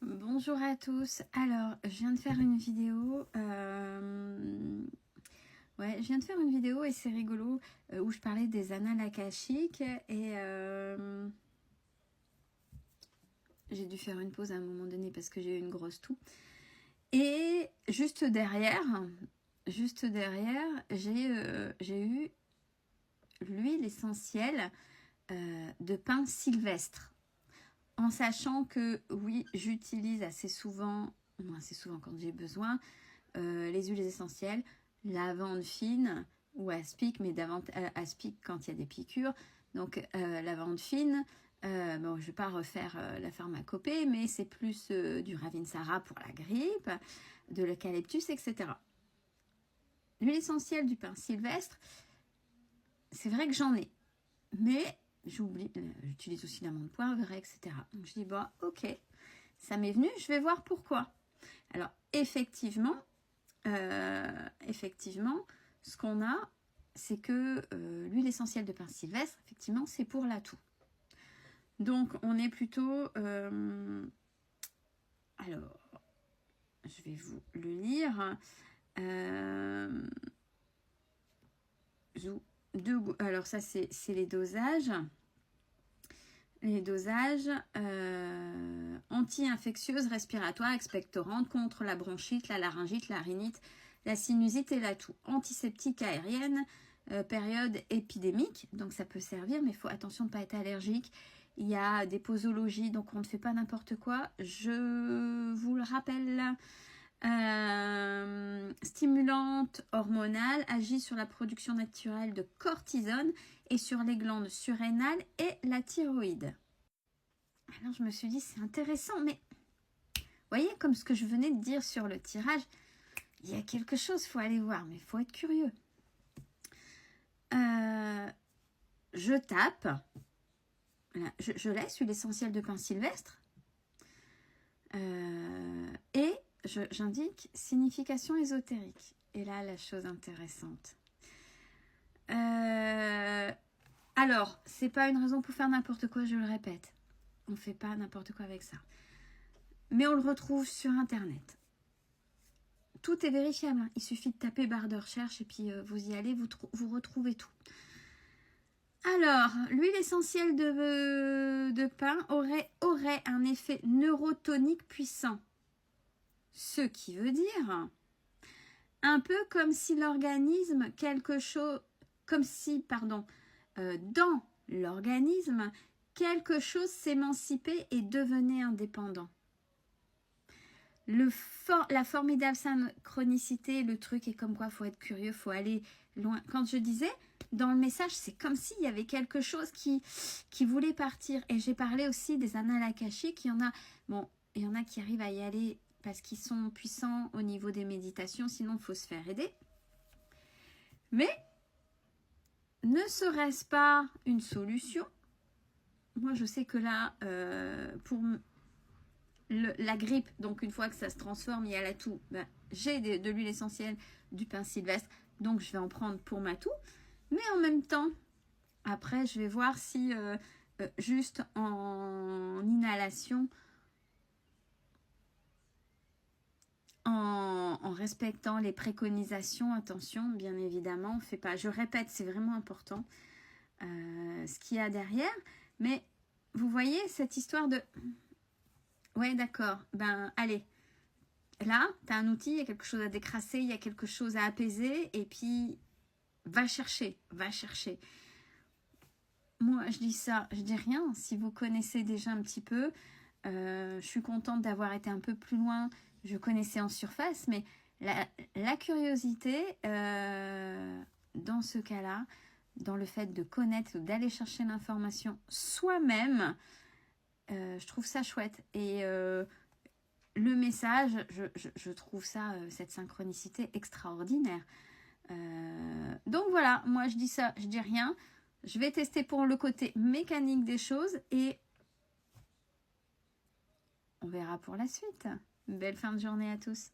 Bonjour à tous. Alors, je viens de faire une vidéo. Je viens de faire une vidéo et c'est rigolo où je parlais des annales akashiques et j'ai dû faire une pause à un moment donné parce que j'ai eu une grosse toux. Et juste derrière, j'ai eu l'huile essentielle de pin sylvestre. En sachant que oui, j'utilise assez souvent quand j'ai besoin, les huiles essentielles, lavande fine ou aspic, mais davantage aspic quand il y a des piqûres. Donc lavande fine, bon, je ne vais pas refaire la pharmacopée, mais c'est plus du Ravinsara pour la grippe, de l'eucalyptus, etc. L'huile essentielle du pin sylvestre, c'est vrai que j'en ai, mais j'oublie, j'utilise aussi l'amande poivre, etc. Donc je dis, bon, ok, ça m'est venu, je vais voir pourquoi. Alors, effectivement, ce qu'on a, c'est que l'huile essentielle de pin sylvestre, effectivement, c'est pour la toux. Donc, on est plutôt... alors, je vais vous le lire. Alors, ça, c'est les dosages. Les dosages anti-infectieuses, respiratoires, expectorantes, contre la bronchite, la laryngite, la rhinite, la sinusite et la toux. Antiseptique aérienne, période épidémique, donc ça peut servir, mais il faut attention de ne pas être allergique. Il y a des posologies, donc on ne fait pas n'importe quoi. Je vous le rappelle, stimulante hormonale, agit sur la production naturelle de cortisone et sur les glandes surrénales et la thyroïde. Alors je me suis dit, c'est intéressant, mais voyez, comme ce que je venais de dire sur le tirage, il y a quelque chose, il faut aller voir, mais il faut être curieux. Je tape, là, je laisse huile essentielle de pin sylvestre, et j'indique signification ésotérique. Et là, la chose intéressante. Alors, c'est pas une raison pour faire n'importe quoi, je le répète. On fait pas n'importe quoi avec ça. Mais on le retrouve sur Internet. Tout est vérifiable. Hein. Il suffit de taper barre de recherche et puis vous y allez, vous retrouvez tout. Alors, l'huile essentielle de pin aurait un effet neurotonique puissant. Ce qui veut dire un peu comme si l'organisme, dans l'organisme, quelque chose s'émancipait et devenait indépendant. La formidable synchronicité, le truc est comme quoi il faut être curieux, il faut aller loin. Quand je disais, dans le message, c'est comme s'il y avait quelque chose qui voulait partir. Et j'ai parlé aussi des annales akashiques. Il y en a qui arrivent à y aller parce qu'ils sont puissants au niveau des méditations, sinon il faut se faire aider. Mais ne serait-ce pas une solution? Moi, je sais que là, pour la grippe, donc une fois que ça se transforme, il y a la toux, ben, j'ai de l'huile essentielle du pin sylvestre, donc je vais en prendre pour ma toux. Mais en même temps, après, je vais voir si juste en inhalation, en respectant les préconisations, attention, bien évidemment, on fait pas. Je répète, c'est vraiment important ce qu'il y a derrière. Mais vous voyez cette histoire de... Ouais, d'accord. Ben, allez. Là, tu as un outil, il y a quelque chose à décrasser, il y a quelque chose à apaiser. Et puis, va chercher, va chercher. Moi, je dis ça, je dis rien. Si vous connaissez déjà un petit peu, je suis contente d'avoir été un peu plus loin. Je connaissais en surface, mais la curiosité, dans ce cas-là, dans le fait de connaître, d'aller chercher l'information soi-même, je trouve ça chouette. Et le message, je trouve ça, cette synchronicité extraordinaire. Donc voilà, moi je dis ça, je dis rien. Je vais tester pour le côté mécanique des choses et on verra pour la suite. Belle fin de journée à tous.